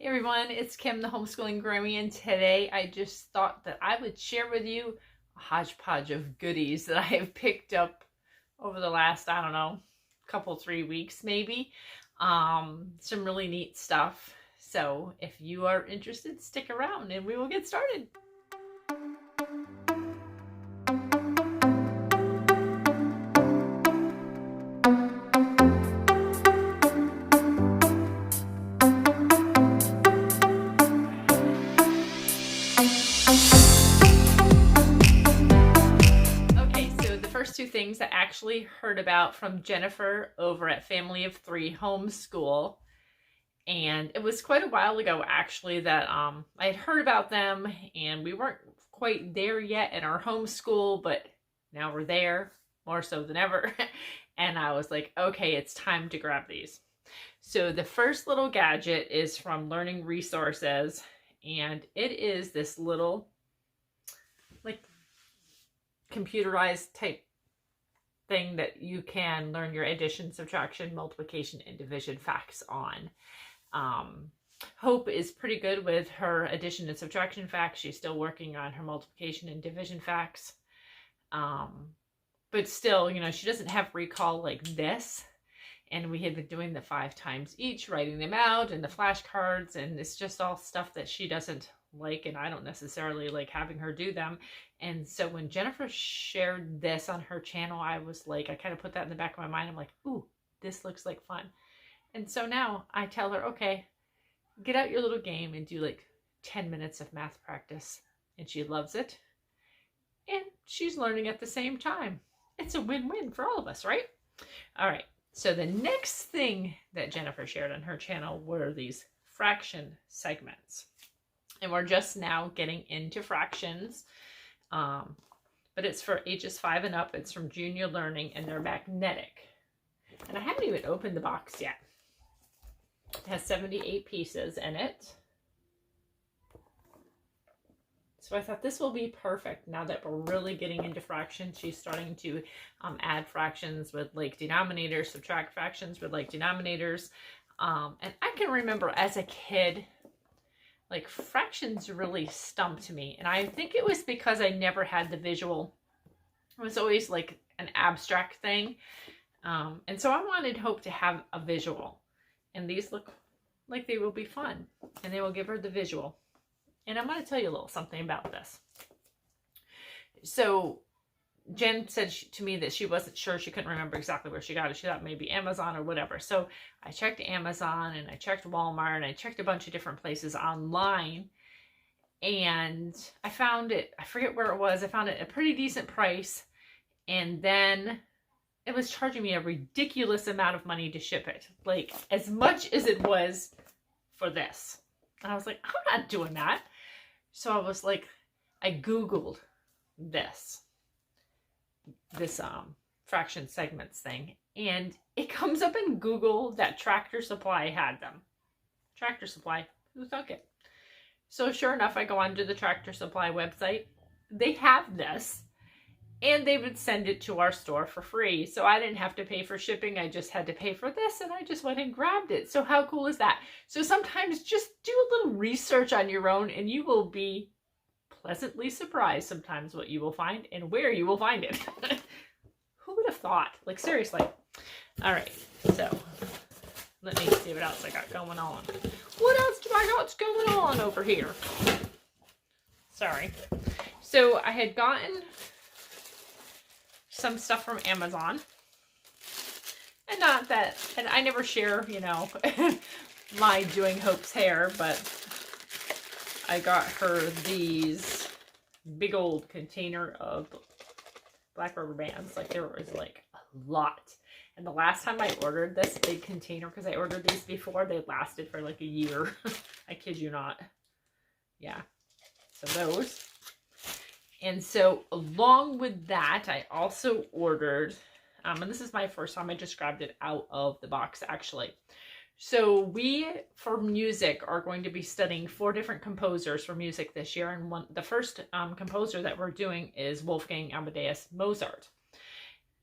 Hey everyone, it's Kim, the Homeschooling Grammy, and today I just thought that I would share with you a hodgepodge of goodies that I have picked up over the last, I don't know, couple, 3 weeks maybe. Some really neat stuff. So if you are interested, stick around and we will get started. First two things I actually heard about from Jennifer over at Family of Three Homeschool, and it was quite a while ago actually that I had heard about them, and we weren't quite there yet in our homeschool, but now we're there more so than ever. And I was like, okay, it's time to grab these. So the first little gadget is from Learning Resources, and it is this little like computerized type thing that you can learn your addition, subtraction, multiplication, and division facts on. Hope is pretty good with her addition and subtraction facts. She's still working on her multiplication and division facts. But still, you know, she doesn't have recall like this. And we had been doing the 5 times each, writing them out, and the flashcards, and it's just all stuff that she doesn't like, and I don't necessarily like having her do them. And so when Jennifer shared this on her channel, I was like, I kind of put that in the back of my mind. I'm like, ooh, this looks like fun. And so now I tell her, okay, get out your little game and do like 10 minutes of math practice. And she loves it. And she's learning at the same time. It's a win-win for all of us, right? All right. So the next thing that Jennifer shared on her channel were these fraction segments. And we're just now getting into fractions. But it's for ages 5 and up. It's from Junior Learning, and they're magnetic. And I haven't even opened the box yet. It has 78 pieces in it. So I thought this will be perfect now that we're really getting into fractions. She's starting to add fractions with like denominators, subtract fractions with like denominators. And I can remember as a kid, like fractions really stumped me. And I think it was because I never had the visual. It was always like an abstract thing. And so I wanted Hope to have a visual. And these look like they will be fun. And they will give her the visual. And I'm going to tell you a little something about this. So Jen said to me that she wasn't sure. She couldn't remember exactly where she got it. She thought maybe Amazon or whatever. So I checked Amazon, and I checked Walmart, and I checked a bunch of different places online. And I found it, I forget where it was. I found it at a pretty decent price. And then it was charging me a ridiculous amount of money to ship it. Like as much as it was for this. And I was like, I'm not doing that. So I was like, I Googled this fraction segments thing, and it comes up in Google that Tractor Supply had them. Tractor Supply, who thunk it? So sure enough, I go onto the Tractor Supply website. They have this, and they would send it to our store for free. So I didn't have to pay for shipping. I just had to pay for this, and I just went and grabbed it. So how cool is that? So sometimes just do a little research on your own, and you will be pleasantly surprised sometimes what you will find and where you will find it. Who would have thought? Like seriously. All right, so let me see what else I got going on. What else do I got going on over here? Sorry. So I had gotten some stuff from Amazon, and not that, and I never share, you know, my doing Hope's hair, but I got her these big old container of black rubber bands. Like there was like a lot. And the last time I ordered this big container, because I ordered these before, they lasted for like a year. I kid you not. Yeah. So those. And so along with that, I also ordered, and this is my first time, I just grabbed it out of the box actually. So we, for music, are going to be studying 4 different composers for music this year. And the first composer that we're doing is Wolfgang, Amadeus, Mozart.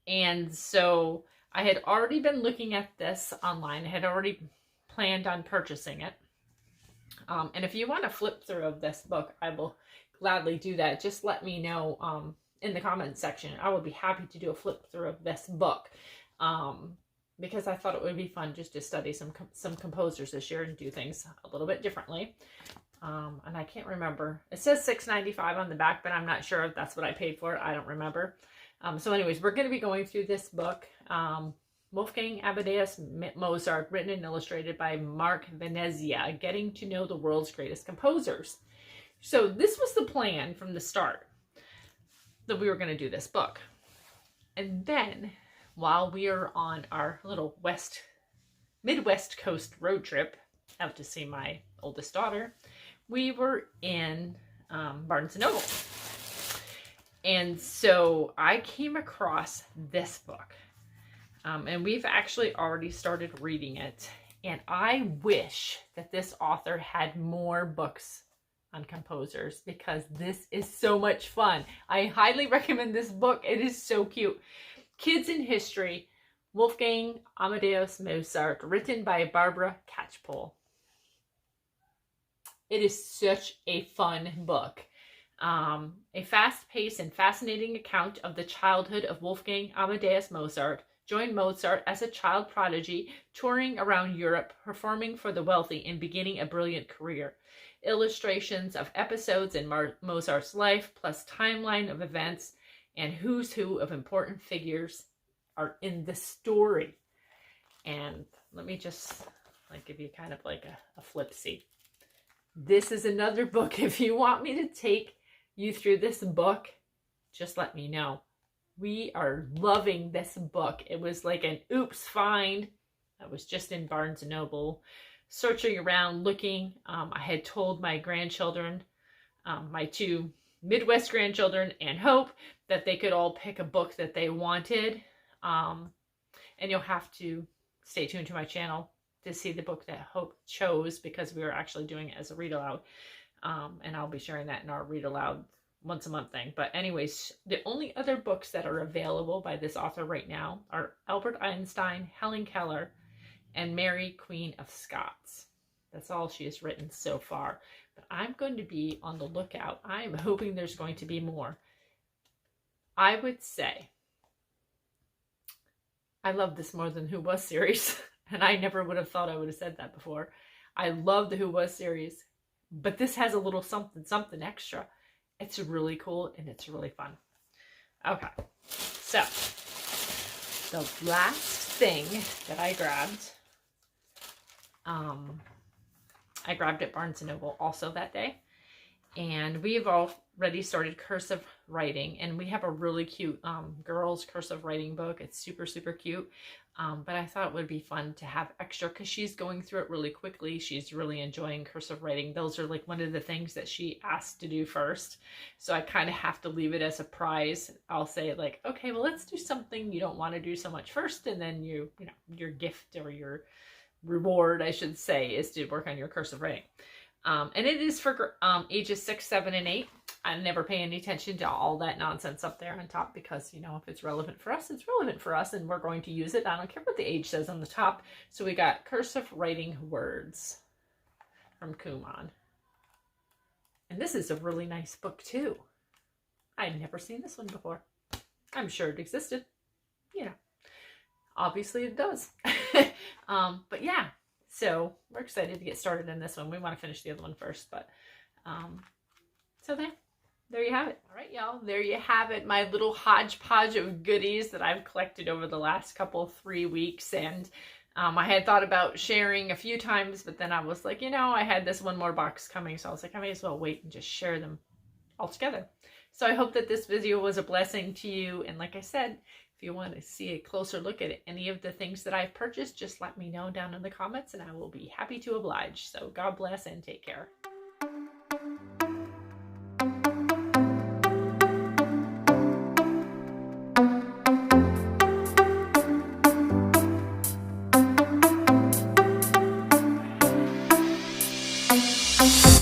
And so I had already been looking at this online. I had already planned on purchasing it. And if you want a flip through of this book, I will gladly do that. Just let me know in the comments section. I would be happy to do a flip through of this book, because I thought it would be fun just to study some composers this year and do things a little bit differently. And I can't remember. It says $6.95 on the back, but I'm not sure if that's what I paid for it. I don't remember. So anyways, we're going to be going through this book, Wolfgang Amadeus Mozart, written and illustrated by Mark Venezia, Getting to Know the World's Greatest Composers. So this was the plan from the start, that we were going to do this book. And then, while we are on our little Midwest coast road trip out to see my oldest daughter, we were in Barnes and Noble. And so I came across this book. And we've actually already started reading it. And I wish that this author had more books on composers, because this is so much fun. I highly recommend this book. It is so cute. Kids in History, Wolfgang Amadeus Mozart, written by Barbara Catchpole. It is such a fun book. A fast-paced and fascinating account of the childhood of Wolfgang Amadeus Mozart. Joined Mozart as a child prodigy, touring around Europe, performing for the wealthy, and beginning a brilliant career. Illustrations of episodes in Mozart's life, plus timeline of events and who's who of important figures are in the story. And let me just give you kind of like a flip-see. This is another book. If you want me to take you through this book, just let me know. We are loving this book. It was like an oops find. I was just in Barnes and Noble, searching around, looking. I had told my grandchildren, my two Midwest grandchildren and Hope, that they could all pick a book that they wanted. And you'll have to stay tuned to my channel to see the book that Hope chose, because we were actually doing it as a read aloud. And I'll be sharing that in our read aloud once a month thing. But anyways, the only other books that are available by this author right now are Albert Einstein, Helen Keller, and Mary, Queen of Scots. That's all she has written so far. But I'm going to be on the lookout. I'm hoping there's going to be more. I would say I love this more than Who Was series. And I never would have thought I would have said that before. I love the Who Was series. But this has a little something extra. It's really cool and it's really fun. Okay. So, the last thing that I grabbed at Barnes & Noble also that day. And we've already started cursive writing. And we have a really cute girls cursive writing book. It's super, super cute. But I thought it would be fun to have extra, because she's going through it really quickly. She's really enjoying cursive writing. Those are like one of the things that she asked to do first. So I kind of have to leave it as a prize. I'll say like, okay, well, let's do something you don't want to do so much first. And then you know, your gift or your reward, I should say, is to work on your cursive writing. And it is for ages 6, 7, and 8. I never pay any attention to all that nonsense up there on top, because, you know, if it's relevant for us, it's relevant for us, and we're going to use it. I don't care what the age says on the top. So we got cursive writing words from Kumon. And this is a really nice book too. I'd never seen this one before. I'm sure it existed. You know, obviously it does. But yeah. So we're excited to get started in this one. We want to finish the other one first, but so there you have it. All right, y'all, there you have it. My little hodgepodge of goodies that I've collected over the last 3 weeks. And I had thought about sharing a few times, but then I was like, you know, I had this one more box coming. So I was like, I may as well wait and just share them all together. So I hope that this video was a blessing to you. And like I said, if you want to see a closer look at any of the things that I've purchased, just let me know down in the comments and I will be happy to oblige. So God bless and take care.